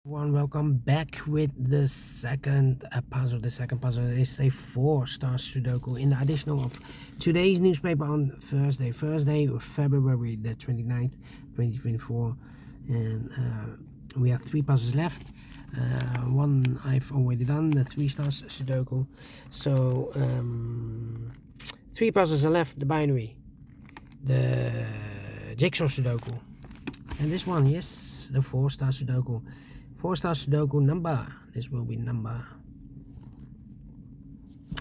Welcome back with the second puzzle. The second puzzle is a 4-star Sudoku in the additional of today's newspaper on Thursday, February the 29th, 2024. And we have 3 puzzles left. One I've already done, the 3 stars Sudoku. So 3 puzzles are left: the binary, the jigsaw Sudoku, and this one, yes, the 4-star Sudoku. 4-star Sudoku number. This will be number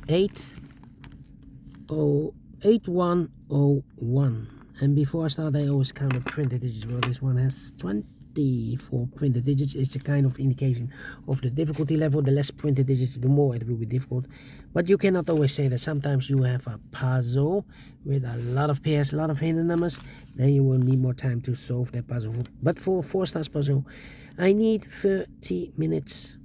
8101. And before I start, I always count the printed digits. Well, this one has 24 printed digits. It's a kind of indication of the difficulty level. The less printed digits, the more it will be difficult. But you cannot always say that. Sometimes you have a puzzle with a lot of pairs, a lot of hidden numbers. Then you will need more time to solve that puzzle. But for 4-star puzzle, I need 30 minutes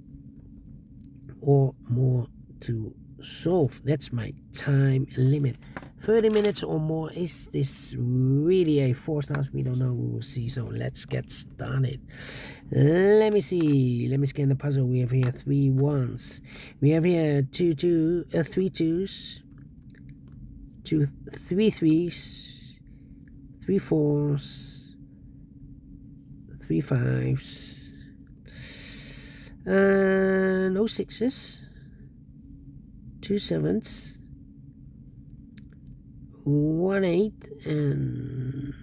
or more to solve. That's my time limit. 30 minutes or more. Is this really a 4 stars? We don't know. We will see. So let's get started. Let me see. Let me scan the puzzle. We have here 3 ones. We have here 3 twos, 3 threes, 3 fours, 3 fives. No 6s, 2 7s, 1 8, and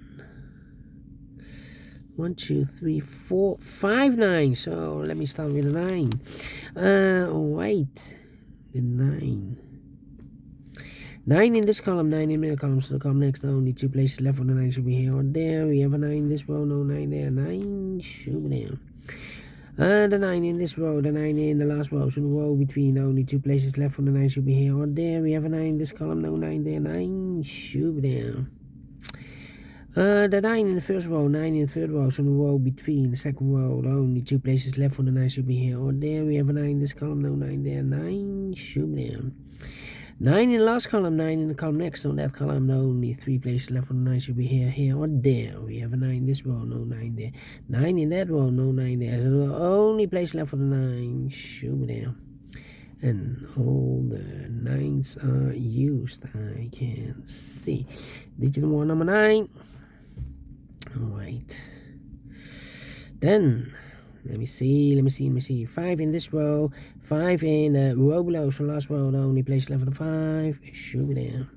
1 2 3 4 5 9. So let me start with a 9. Wait, the 9 in this column, 9 in middle column. So the column next, only 2 places left for the 9 should be here or there. We have a 9 in this row, no 9 there. 9 should be there. The 9 in this row, the 9 in the last row. So the row between, only 2 places left for the 9 should be here or there. We have a 9 in this column, no 9 there. 9 should be there. The 9 in the first row, 9 in the third row. So the row between the second row, only 2 places left for the 9 should be here or there. We have a 9 in this column, no 9 there. 9 should be there. 9 in the last column, 9 in the column next. On that column, only 3 places left for the 9 should be here or there. We have a 9 in this row, no 9 there. 9 in that row, no 9 there. So the only place left for the 9 should be there. And all the 9s are used. I can see. Digit one, number 9. Alright. Then let me see. 5 in this row, 5 in the row below. So last row, the only place left for the 5 should be there.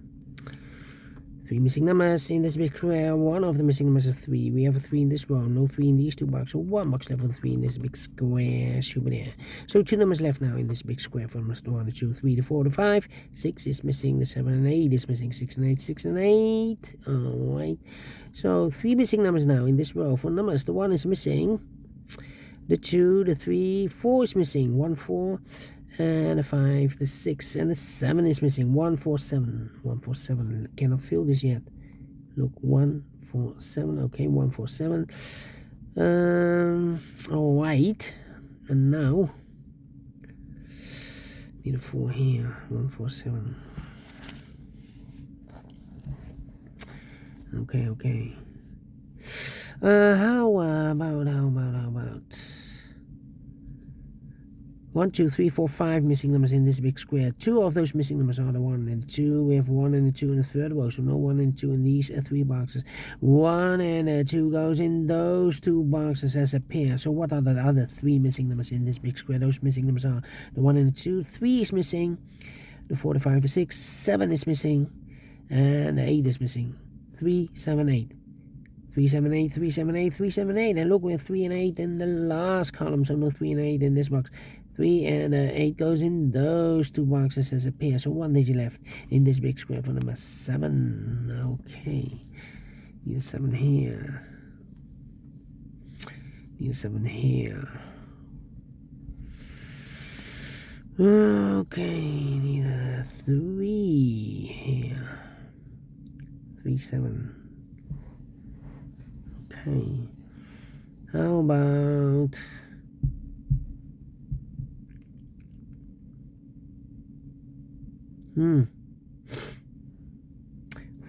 3 missing numbers in this big square. One of the missing numbers is 3. We have a 3 in this row, no 3 in these 2 boxes. So 1 box left for the 3 in this big square should be there. So 2 numbers left now in this big square from the 1, the 2, 3, the 4, the 5. 6 is missing, the 7 and 8 is missing. 6 and 8, 6 and 8. Alright. So 3 missing numbers now in this row. For numbers, the 1 is missing. The 2, the 3, 4 is missing. 1, 4, and the 5, the 6, and the 7 is missing. 1, 4, 7. 1, 4, 7. Cannot fill this yet. Look, 1, 4, 7. Okay, 1, 4, 7. Alright. And now, need a 4 here. 1, 4, 7. Okay. How about 1, 2, 3, 4, 5 missing numbers in this big square. 2 of those missing numbers are the 1 and the 2. We have 1 and the 2 in the third row, so no 1 and 2 in these 3 boxes. 1 and 2 goes in those 2 boxes as a pair. So what are the other 3 missing numbers in this big square? Those missing numbers are the 1 and the 2. 3 is missing. The 4, the 5, the 6. 7 is missing. And the 8 is missing. 3, 7, 8. 3, 7, 8, 3, 7, 8, 3, 7, 8. And look, we have 3 and 8 in the last column, so no 3 and 8 in this box. 3 and 8 goes in those 2 boxes as a pair. So 1 digit left in this big square for number 7. Okay. Need a 7 here. Need a 7 here. Okay. Need a 3 here. 3, 7. Okay. How about 4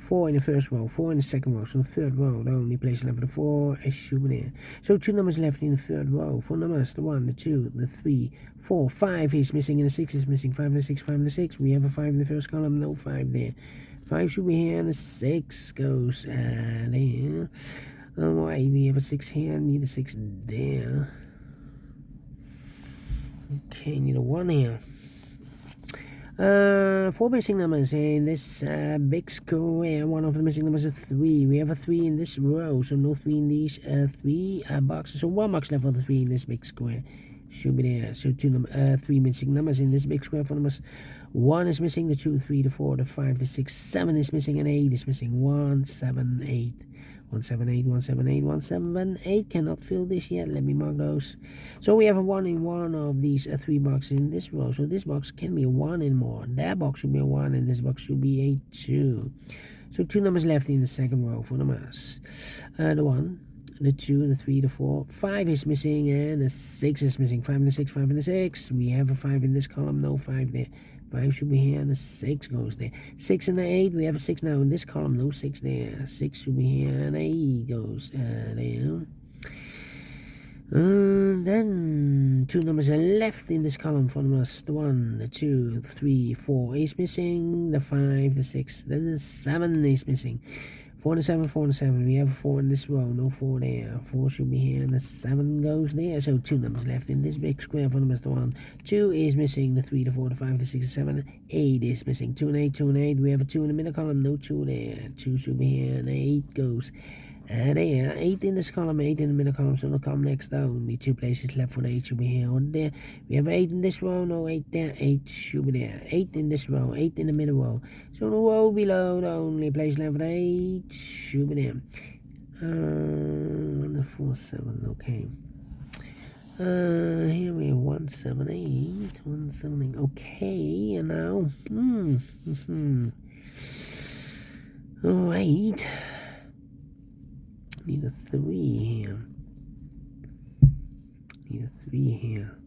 4 in the first row, 4 in the second row. So the third row, the only place left for the 4 is should be there. So 2 numbers left in the third row. 4 numbers, the 1, the 2, the 3, 4, 5 is missing and the 6 is missing. 5 and the 6, 5 and the 6. We have a 5 in the first column, no 5 there. 5 should be here and the 6 goes there. Alright, we have a 6 here, need a 6 there. Okay, need a 1 here. 4 missing numbers in this big square. One of the missing numbers is 3. We have a 3 in this row, so no 3 in these 3 boxes. So 1 box left for the 3 in this big square. Should be there. So 3 missing numbers in this big square. For numbers 1 is missing, the 2, 3, the 4, the 5, the 6, 7 is missing, and 8 is missing. 1, 7, 8. 178, 178, 178. Cannot fill this yet. Let me mark those. So we have a 1 in one of these 3 boxes in this row. So this box can be a 1 and more. That box should be a 1, and this box should be a 2. So 2 numbers left in the second row for numbers. The 1, the 2, the 3, the 4. 5 is missing, and the 6 is missing. 5 and the 6, 5 and the 6. We have a 5 in this column, no 5 there. 5 should be here, and the 6 goes there. 6 and the 8, we have a 6 now in this column, no 6 there. 6 should be here, and 8 goes there. Then 2 numbers are left in this column for us. The 1, the 2, 3, 4 is missing. The 5, the 6, then the 7 is missing. 4 and 7, 4 and 7. We have a 4 in this row, no 4 there. 4 should be here, and the 7 goes there. So 2 numbers left in this big square for numbers. The 1, 2 is missing. The 3, the 4, the 5, the 6, the 7, 8 is missing. 2 and 8, 2 and 8. We have a 2 in the middle column, no 2 there. 2 should be here, and 8 goes there. 8 in this column, 8 in the middle column, so the column next down. Only 2 places left for the 8 should be here or there. We have 8 in this row, no 8 there. 8 should be there. 8 in this row, 8 in the middle row. So the row below, the only place left for the 8 should be there. 1, 4, 7, okay. Here we have 1, 7, 8. 1, 7, 8. Okay, and now, alright. Need a 3 here. Need a 3 here.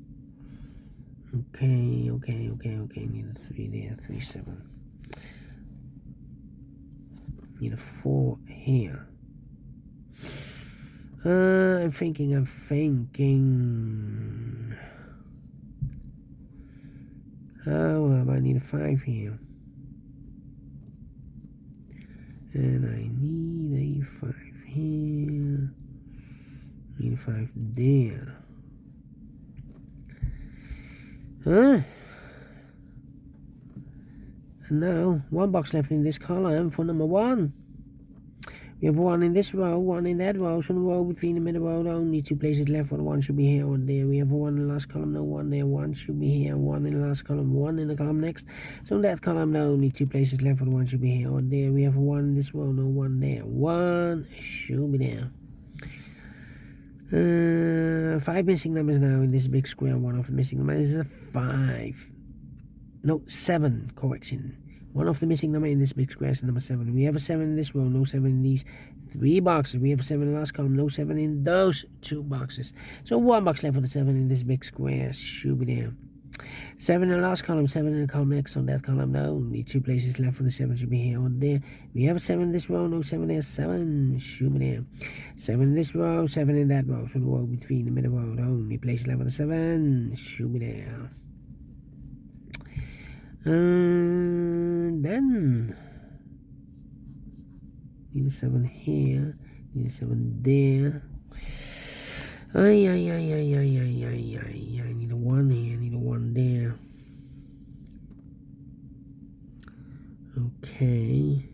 Okay. Need a 3 there. 3, 7. Need a 4 here. I'm thinking. Oh, I need a 5 here. And I need a 5 here. Need a 5 there. And now 1 box left in this column for number 1. We have 1 in this row, 1 in that row. So the row between the middle row, only 2 places left for the 1 should be here or there. We have a 1 in the last column, no 1 there. 1 should be here, 1 in the last column, 1 in the column next. So in that column, no, only 2 places left for the 1 should be here or there. We have a 1 in this row, no 1 there. 1 should be there. 5 missing numbers now in this big square. 1 of the missing numbers is a 5. No, 7, correction. 1 of the missing number in this big square is number 7. We have a 7 in this row, no 7 in these 3 boxes. We have a 7 in the last column, no 7 in those 2 boxes. So 1 box left for the 7 in this big square should be there. 7 in the last column, 7 in the column next. On that column, no, only 2 places left for the 7 should be here or there. We have a 7 in this row, no 7 there. 7 should be there. 7 in this row, 7 in that row. So the row between the middle row, the only place left for the 7 should be there. Then need a 7 here, need a 7 there. I need a 1 here, need a 1 there. Okay.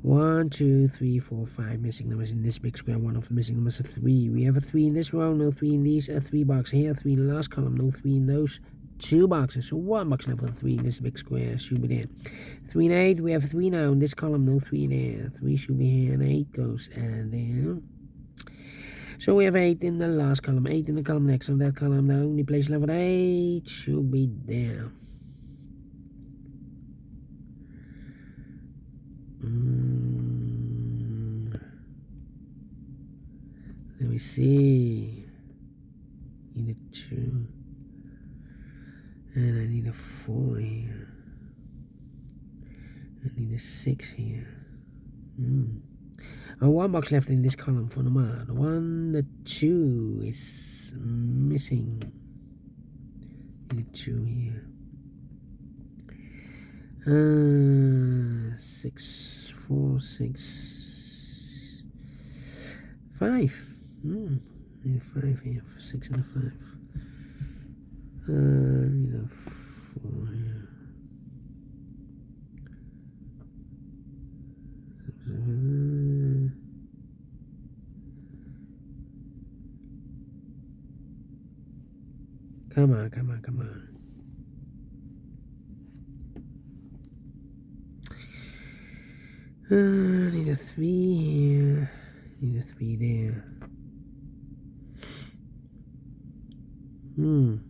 1, 2, 3, 4, 5 missing numbers in this big square. 1 of the missing numbers is 3. We have a 3 in this row, no 3 in these 3 boxes here. 3 in the last column, no 3 in those 2 boxes. So 1 box left for 3 in this big square should be there. 3 and 8, we have 3 now in this column, no 3 there. 3 should be here, and 8 goes there. So we have 8 in the last column, 8 in the column next. On that column, the only place left for 8 should be there. Let me see. Need a 2. a 4 here. I need a 6 here. One box left in this column for the mod. 1, the 2 is missing. Need a 2 here. 6, 4, 6, 5. Need a 5 here for 6 and a 5. Need a 4 here. Come on. Need a 3 here. Need a 3 there. I'm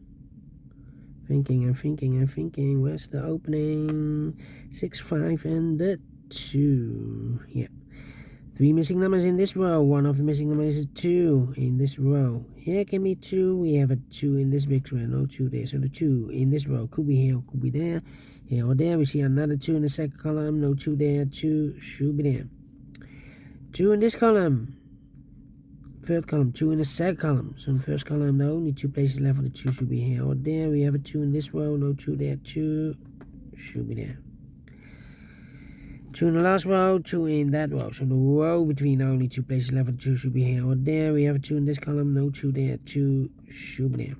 thinking. Where's the opening? 6, 5, and the 2. Yeah. 3 missing numbers in this row. One of the missing numbers is 2 in this row. Here can be 2. We have a 2 in this big square. No 2 there. So the 2 in this row could be here, could be there. Here or there. We see another 2 in the second column. No 2 there. 2 should be there. 2 in this column. Third column. 2 in the second column. So in the first column, the only 2 places left for the 2 should be here or there. We have a 2 in this row. No 2 there. 2 should be there. 2 in the last row, 2 in that row. So the row between the only 2 places left for the 2 should be here or there. We have a 2 in this column, no 2 there, 2 should be there.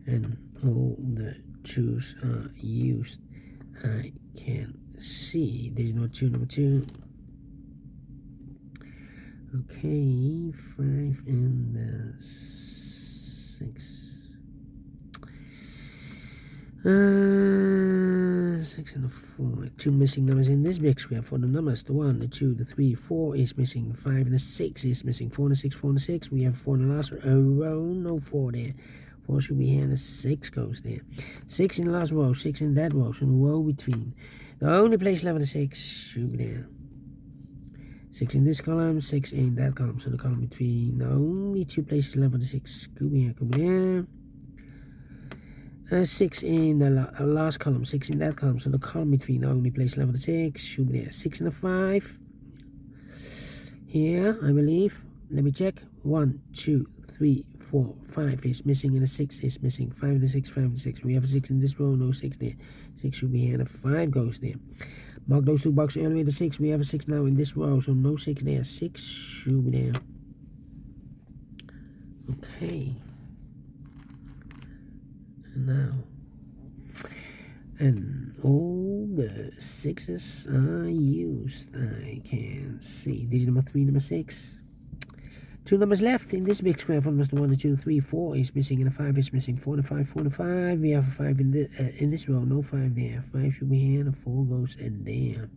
And all the 2's are used. I can see. This is not 2, number 2. Okay, 5 and the 6. 6 and a 4. 2 missing numbers in this big square for the numbers. The 1, the 2, the 3, 4 is missing. 5 and the 6 is missing. 4 and the 6, 4 and the 6. We have 4 in the last row. No 4 there. 4 should be here and the 6 goes there. 6 in the last row. 6 in that row. So the row between. The only place left for the 6 should be there. 6 in this column. 6 in that column. So the column between. The only 2 places left for the 6 could be here, could be there. 6 in the last column, 6 in that column, so the column between the only place left for the 6 should be there. 6 and a 5 here, I believe. Let me check. 1, 2, 3, 4, 5 is missing, and a 6 is missing. 5 and a 6, 5 and a 6. We have a 6 in this row, no 6 there. 6 should be here, and a 5 goes there. Mark those 2 boxes earlier, the 6. We have a 6 now in this row, so no 6 there. 6 should be there. Okay. Now, and all the 6's are used. I can see. This is number 3, number 6. 2 numbers left in this big square. From the 1, the 2, 3, 4 is missing, and a 5 is missing. 4 and a 5, 4 and a 5. We have a 5 in this row. No 5 there. 5 should be here, and a 4 goes in there.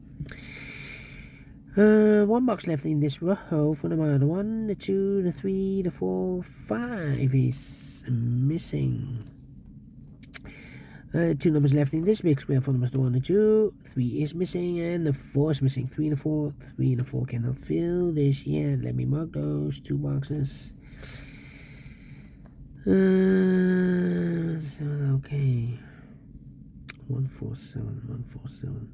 1 box left in this row for the 1, the 2, the 3, the 4, 5 is missing. 2 numbers left in this big square for the 1 and 2. 3 is missing and the 4 is missing. 3 and a 4. 3 and a 4 cannot fill this yet. Let me mark those 2 boxes. Okay. 147. 147.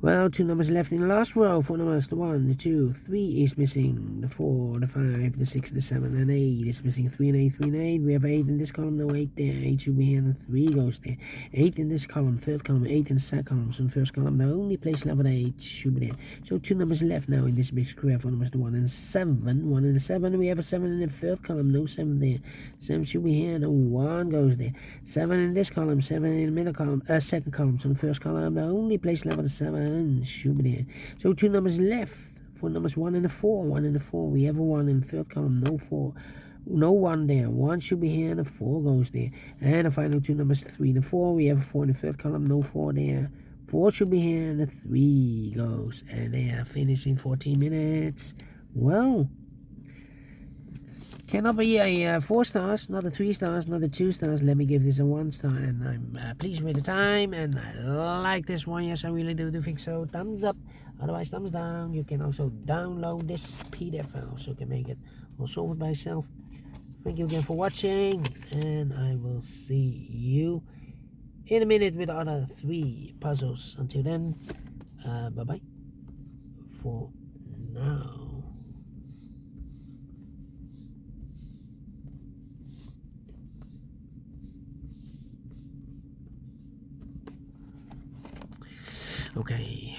Well, 2 numbers left in the last row. 4 numbers, the 1, the 2, 3 is missing. The 4, the 5, the 6, the 7, and 8 is missing. 3 and 8, 3 and 8. We have 8 in this column, no 8 there. 8 should be here, and 3 goes there. 8 in this column, third column, 8 in the second column. So in the first column, the only place left for the 8 should be there. So 2 numbers left now in this big square. 4 numbers, the 1 and 7. 1 and 7. We have a 7 in the third column, no 7 there. 7 should be here, and a 1 goes there. 7 in this column, 7 in the middle column, second column. So in the first column, the only place left for the 7 should be there. So 2 numbers left for numbers 1 and a 4. 1 and a 4. We have a 1 in the third column, no 4. No 1 there. 1 should be here and a 4 goes there. And the final 2 numbers 3 and a 4. We have a 4 in the third column, no 4 there. 4 should be here and a 3 goes. And they are finished in 14 minutes. Well, cannot be a 4 stars, not a 3 stars, not a 2 stars. Let me give this a 1 star, and I'm pleased with the time, and I like this one. Yes, I really do think so. Thumbs up, otherwise thumbs down. You can also download this PDF file, so you can make it or solve it by yourself. Thank you again for watching, and I will see you in a minute with other 3 puzzles. Until then, bye bye for now. Okay.